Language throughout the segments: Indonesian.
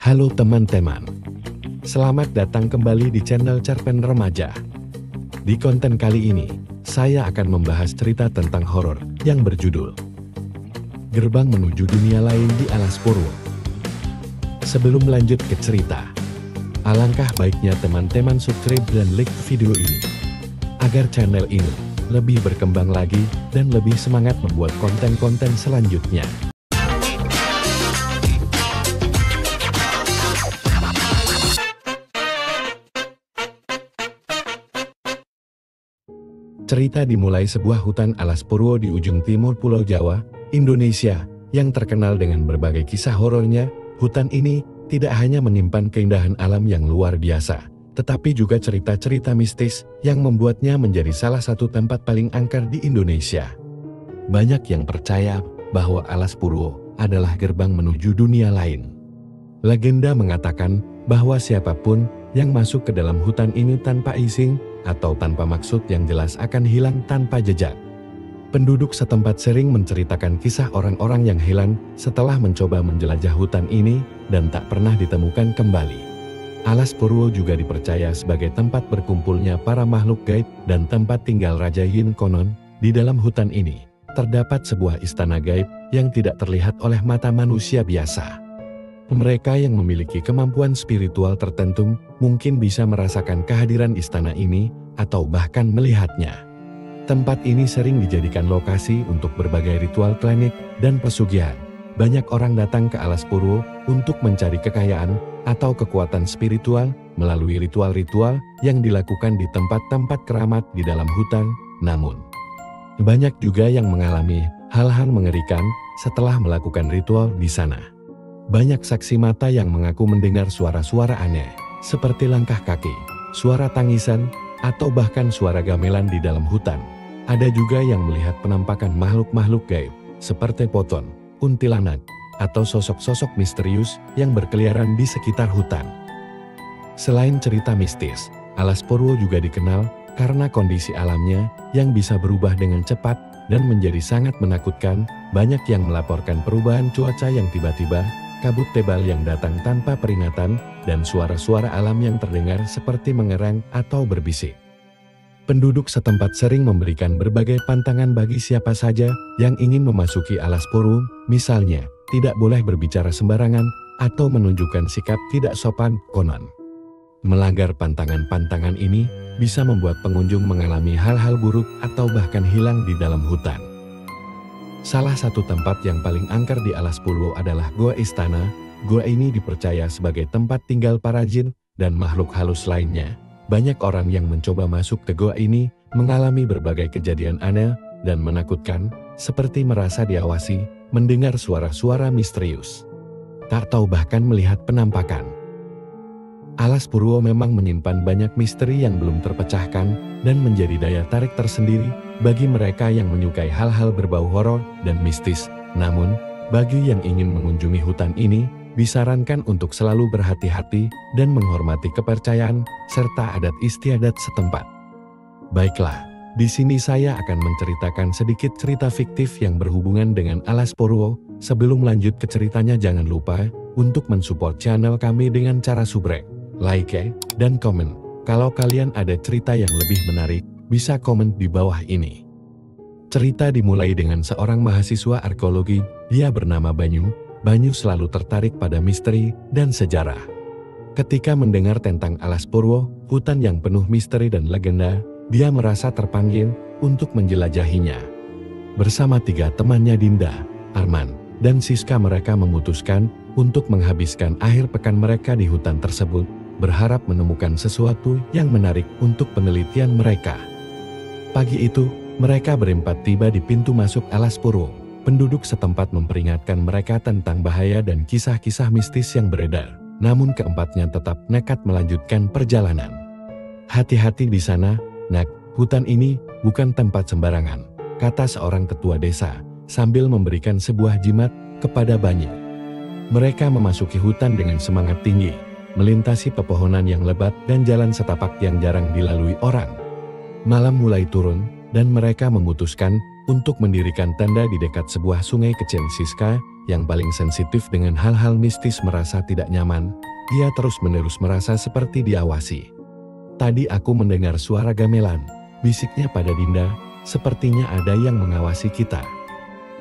Halo teman-teman, selamat datang kembali di channel Cerpen Remaja. Di konten kali ini, saya akan membahas cerita tentang horor yang berjudul Gerbang Menuju Dunia Lain di Alas Purwo. Sebelum lanjut ke cerita, alangkah baiknya teman-teman subscribe dan like video ini, agar channel ini lebih berkembang lagi dan lebih semangat membuat konten-konten selanjutnya. Cerita dimulai sebuah hutan alas Purwo di ujung timur Pulau Jawa, Indonesia, yang terkenal dengan berbagai kisah horornya. Hutan ini tidak hanya menyimpan keindahan alam yang luar biasa, tetapi juga cerita-cerita mistis yang membuatnya menjadi salah satu tempat paling angker di Indonesia. Banyak yang percaya bahwa Alas Purwo adalah gerbang menuju dunia lain. Legenda mengatakan bahwa siapapun yang masuk ke dalam hutan ini tanpa izin atau tanpa maksud yang jelas akan hilang tanpa jejak. Penduduk setempat sering menceritakan kisah orang-orang yang hilang setelah mencoba menjelajah hutan ini dan tak pernah ditemukan kembali. Alas Purwo juga dipercaya sebagai tempat berkumpulnya para makhluk gaib dan tempat tinggal Raja Yin. Konon, di dalam hutan ini terdapat sebuah istana gaib yang tidak terlihat oleh mata manusia biasa. Mereka yang memiliki kemampuan spiritual tertentu mungkin bisa merasakan kehadiran istana ini atau bahkan melihatnya. Tempat ini sering dijadikan lokasi untuk berbagai ritual klinik dan pesugihan. Banyak orang datang ke Alas Purwo untuk mencari kekayaan atau kekuatan spiritual melalui ritual-ritual yang dilakukan di tempat-tempat keramat di dalam hutan. Namun, banyak juga yang mengalami hal-hal mengerikan setelah melakukan ritual di sana. Banyak saksi mata yang mengaku mendengar suara-suara aneh, seperti langkah kaki, suara tangisan, atau bahkan suara gamelan di dalam hutan. Ada juga yang melihat penampakan makhluk-makhluk gaib, seperti poton, kuntilanak, atau sosok-sosok misterius yang berkeliaran di sekitar hutan. Selain cerita mistis, Alas Purwo juga dikenal karena kondisi alamnya yang bisa berubah dengan cepat dan menjadi sangat menakutkan. Banyak yang melaporkan perubahan cuaca yang tiba-tiba, kabut tebal yang datang tanpa peringatan, dan suara-suara alam yang terdengar seperti mengerang atau berbisik. Penduduk setempat sering memberikan berbagai pantangan bagi siapa saja yang ingin memasuki Alas Purwo, misalnya, tidak boleh berbicara sembarangan, atau menunjukkan sikap tidak sopan. Konon, melanggar pantangan-pantangan ini bisa membuat pengunjung mengalami hal-hal buruk atau bahkan hilang di dalam hutan. Salah satu tempat yang paling angker di Alas Purwo adalah Goa Istana. Goa ini dipercaya sebagai tempat tinggal para jin dan makhluk halus lainnya. Banyak orang yang mencoba masuk ke goa ini mengalami berbagai kejadian aneh dan menakutkan, seperti merasa diawasi, mendengar suara-suara misterius, atau bahkan melihat penampakan. Alas Purwo memang menyimpan banyak misteri yang belum terpecahkan dan menjadi daya tarik tersendiri bagi mereka yang menyukai hal-hal berbau horor dan mistis. Namun, bagi yang ingin mengunjungi hutan ini, disarankan untuk selalu berhati-hati dan menghormati kepercayaan serta adat istiadat setempat. Baiklah, di sini saya akan menceritakan sedikit cerita fiktif yang berhubungan dengan Alas Purwo. Sebelum lanjut ke ceritanya, jangan lupa untuk mensupport channel kami dengan cara subrek, like, dan komen. Kalau kalian ada cerita yang lebih menarik, bisa komen di bawah ini. Cerita dimulai dengan seorang mahasiswa arkeologi. Dia bernama Banyu. Banyu selalu tertarik pada misteri dan sejarah. Ketika mendengar tentang Alas Purwo, hutan yang penuh misteri dan legenda, dia merasa terpanggil untuk menjelajahinya. Bersama 3 temannya, Dinda, Arman, dan Siska, mereka memutuskan untuk menghabiskan akhir pekan mereka di hutan tersebut, berharap menemukan sesuatu yang menarik untuk penelitian mereka. Pagi itu, mereka berempat tiba di pintu masuk Alas Purwo. Penduduk setempat memperingatkan mereka tentang bahaya dan kisah-kisah mistis yang beredar. Namun keempatnya tetap nekat melanjutkan perjalanan. "Hati-hati di sana, nak, hutan ini bukan tempat sembarangan," kata seorang tetua desa, sambil memberikan sebuah jimat kepada Banyu. Mereka memasuki hutan dengan semangat tinggi, melintasi pepohonan yang lebat dan jalan setapak yang jarang dilalui orang. Malam mulai turun, dan mereka memutuskan untuk mendirikan tenda di dekat sebuah sungai kecil. Siska yang paling sensitif dengan hal-hal mistis merasa tidak nyaman. Ia terus-menerus merasa seperti diawasi. "Tadi aku mendengar suara gamelan," bisiknya pada Dinda, "sepertinya ada yang mengawasi kita."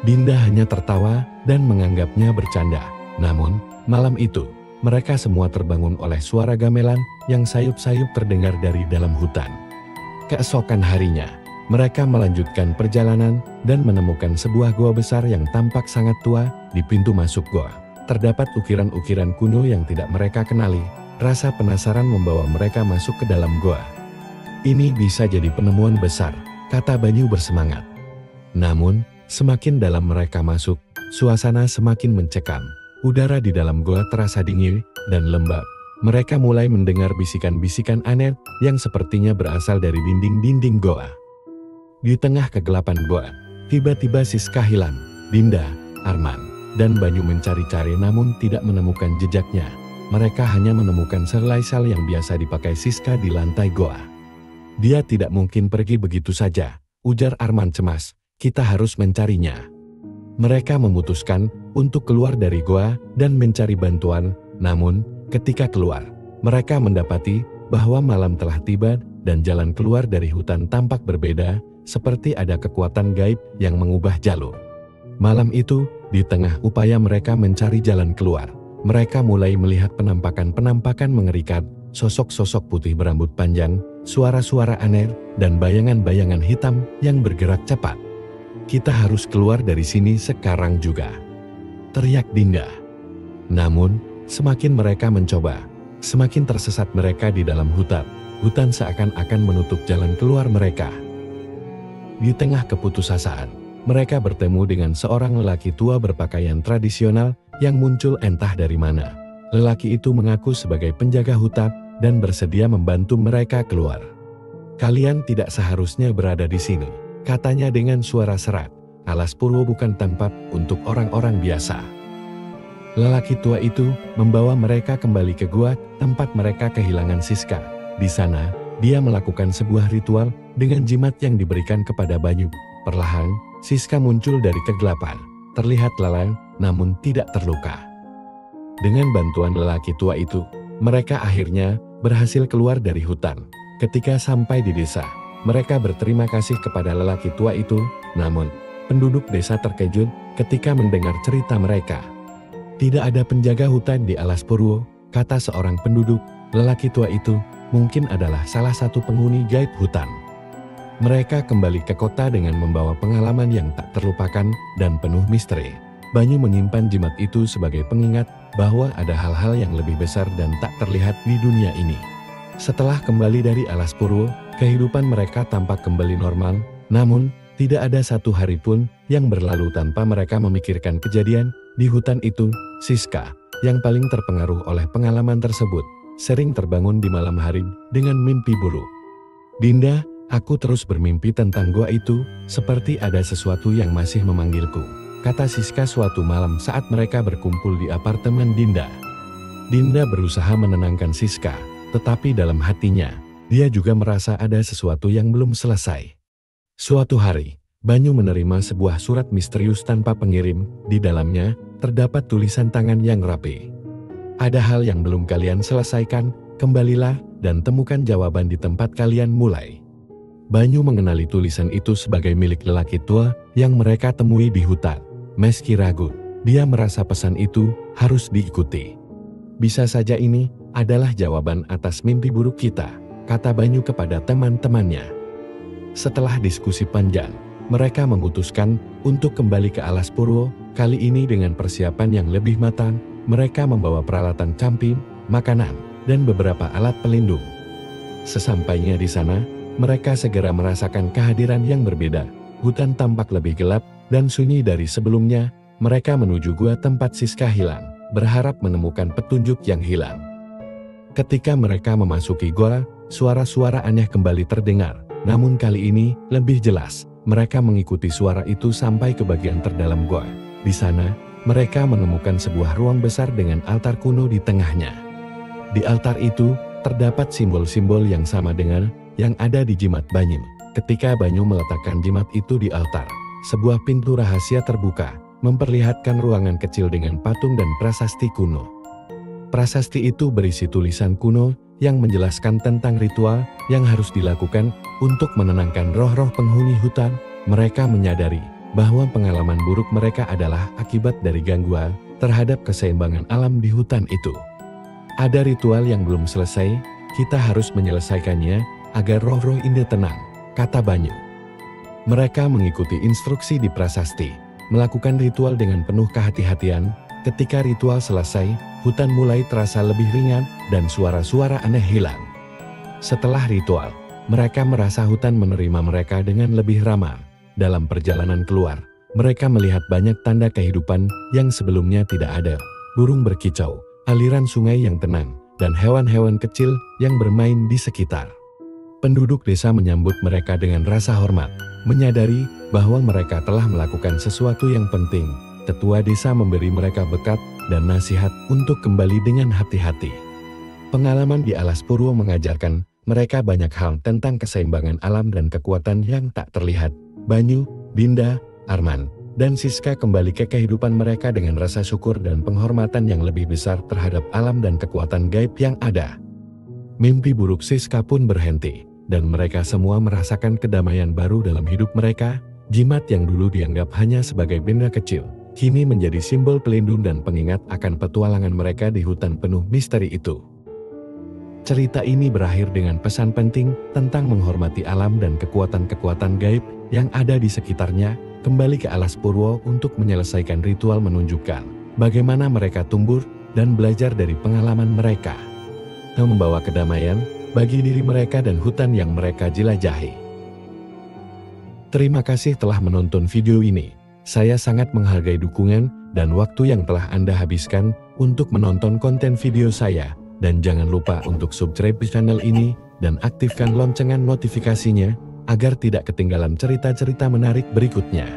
Dinda hanya tertawa dan menganggapnya bercanda. Namun, malam itu, mereka semua terbangun oleh suara gamelan yang sayup-sayup terdengar dari dalam hutan. Keesokan harinya, mereka melanjutkan perjalanan dan menemukan sebuah goa besar yang tampak sangat tua. Di pintu masuk goa, terdapat ukiran-ukiran kuno yang tidak mereka kenali. Rasa penasaran membawa mereka masuk ke dalam goa. "Ini bisa jadi penemuan besar," kata Banyu bersemangat. Namun, semakin dalam mereka masuk, suasana semakin mencekam. Udara di dalam goa terasa dingin dan lembab. Mereka mulai mendengar bisikan-bisikan aneh yang sepertinya berasal dari dinding-dinding goa. Di tengah kegelapan goa, tiba-tiba Siska hilang. Dinda, Arman, dan Banyu mencari-cari namun tidak menemukan jejaknya. Mereka hanya menemukan selai sal yang biasa dipakai Siska di lantai goa. "Dia tidak mungkin pergi begitu saja," ujar Arman cemas. "Kita harus mencarinya." Mereka memutuskan untuk keluar dari goa dan mencari bantuan. Namun, ketika keluar, mereka mendapati bahwa malam telah tiba dan jalan keluar dari hutan tampak berbeda, seperti ada kekuatan gaib yang mengubah jalur. Malam itu, di tengah upaya mereka mencari jalan keluar, mereka mulai melihat penampakan-penampakan mengerikan, sosok-sosok putih berambut panjang, suara-suara aneh, dan bayangan-bayangan hitam yang bergerak cepat. "Kita harus keluar dari sini sekarang juga," teriak Dinda. Namun, semakin mereka mencoba, semakin tersesat mereka di dalam hutan. Hutan seakan-akan menutup jalan keluar mereka. Di tengah keputusasaan, mereka bertemu dengan seorang lelaki tua berpakaian tradisional yang muncul entah dari mana. Lelaki itu mengaku sebagai penjaga hutan dan bersedia membantu mereka keluar. "Kalian tidak seharusnya berada di sini," katanya dengan suara serak. "Alas Purwo bukan tempat untuk orang-orang biasa." Lelaki tua itu membawa mereka kembali ke gua tempat mereka kehilangan Siska. Di sana, dia melakukan sebuah ritual dengan jimat yang diberikan kepada Banyu. Perlahan, Siska muncul dari kegelapan, terlihat lelang namun tidak terluka. Dengan bantuan lelaki tua itu, mereka akhirnya berhasil keluar dari hutan. Ketika sampai di desa, mereka berterima kasih kepada lelaki tua itu. Namun, penduduk desa terkejut ketika mendengar cerita mereka. "Tidak ada penjaga hutan di Alas Purwo," kata seorang penduduk. Lelaki tua itu mungkin adalah salah satu penghuni gaib hutan. Mereka kembali ke kota dengan membawa pengalaman yang tak terlupakan dan penuh misteri. Banyu menyimpan jimat itu sebagai pengingat bahwa ada hal-hal yang lebih besar dan tak terlihat di dunia ini. Setelah kembali dari Alas Purwo, kehidupan mereka tampak kembali normal. Namun, tidak ada satu hari pun yang berlalu tanpa mereka memikirkan kejadian di hutan itu. Siska, yang paling terpengaruh oleh pengalaman tersebut, sering terbangun di malam hari dengan mimpi buruk. "Dinda, aku terus bermimpi tentang gua itu, seperti ada sesuatu yang masih memanggilku," kata Siska suatu malam saat mereka berkumpul di apartemen Dinda. Dinda berusaha menenangkan Siska, tetapi dalam hatinya, dia juga merasa ada sesuatu yang belum selesai. Suatu hari, Banyu menerima sebuah surat misterius tanpa pengirim. Di dalamnya, terdapat tulisan tangan yang rapi. "Ada hal yang belum kalian selesaikan, kembalilah dan temukan jawaban di tempat kalian mulai." Banyu mengenali tulisan itu sebagai milik lelaki tua yang mereka temui di hutan. Meski ragu, dia merasa pesan itu harus diikuti. "Bisa saja ini adalah jawaban atas mimpi buruk kita," kata Banyu kepada teman-temannya. Setelah diskusi panjang, mereka memutuskan untuk kembali ke Alas Purwo. Kali ini dengan persiapan yang lebih matang. Mereka membawa peralatan camping, makanan, dan beberapa alat pelindung. Sesampainya di sana, mereka segera merasakan kehadiran yang berbeda. Hutan tampak lebih gelap dan sunyi dari sebelumnya. Mereka menuju gua tempat Siska hilang, berharap menemukan petunjuk yang hilang. Ketika mereka memasuki gua, suara-suara aneh kembali terdengar. Namun kali ini lebih jelas. Mereka mengikuti suara itu sampai ke bagian terdalam gua. Di sana, mereka menemukan sebuah ruang besar dengan altar kuno di tengahnya. Di altar itu, terdapat simbol-simbol yang sama dengan yang ada di jimat Banyu. Ketika Banyu meletakkan jimat itu di altar, sebuah pintu rahasia terbuka. memperlihatkan ruangan kecil dengan patung dan prasasti kuno. Prasasti itu berisi tulisan kuno yang menjelaskan tentang ritual yang harus dilakukan untuk menenangkan roh-roh penghuni hutan. Mereka menyadari bahwa pengalaman buruk mereka adalah akibat dari gangguan terhadap keseimbangan alam di hutan itu. Ada ritual yang belum selesai, kita harus menyelesaikannya agar roh-roh indah tenang, kata Banyu. Mereka mengikuti instruksi di prasasti, melakukan ritual dengan penuh kehati-hatian. Ketika ritual selesai, hutan mulai terasa lebih ringan dan suara-suara aneh hilang. Setelah ritual, mereka merasa hutan menerima mereka dengan lebih ramah. Dalam perjalanan keluar, mereka melihat banyak tanda kehidupan yang sebelumnya tidak ada. Burung berkicau, aliran sungai yang tenang, dan hewan-hewan kecil yang bermain di sekitar. Penduduk desa menyambut mereka dengan rasa hormat, menyadari bahwa mereka telah melakukan sesuatu yang penting. Tetua desa memberi mereka berkat dan nasihat untuk kembali dengan hati-hati. Pengalaman di Alas Purwo mengajarkan mereka banyak hal tentang keseimbangan alam dan kekuatan yang tak terlihat. Banyu, Dinda, Arman, dan Siska kembali ke kehidupan mereka dengan rasa syukur dan penghormatan yang lebih besar terhadap alam dan kekuatan gaib yang ada. Mimpi buruk Siska pun berhenti, dan mereka semua merasakan kedamaian baru dalam hidup mereka. Jimat yang dulu dianggap hanya sebagai benda kecil, kini menjadi simbol pelindung dan pengingat akan petualangan mereka di hutan penuh misteri itu. Cerita ini berakhir dengan pesan penting tentang menghormati alam dan kekuatan-kekuatan gaib yang ada di sekitarnya. Kembali ke Alas Purwo untuk menyelesaikan ritual menunjukkan bagaimana mereka tumbuh dan belajar dari pengalaman mereka, yang membawa kedamaian bagi diri mereka dan hutan yang mereka jelajahi. Terima kasih telah menonton video ini. Saya sangat menghargai dukungan dan waktu yang telah Anda habiskan untuk menonton konten video saya. Dan jangan lupa untuk subscribe channel ini dan aktifkan lonceng notifikasinya agar tidak ketinggalan cerita-cerita menarik berikutnya.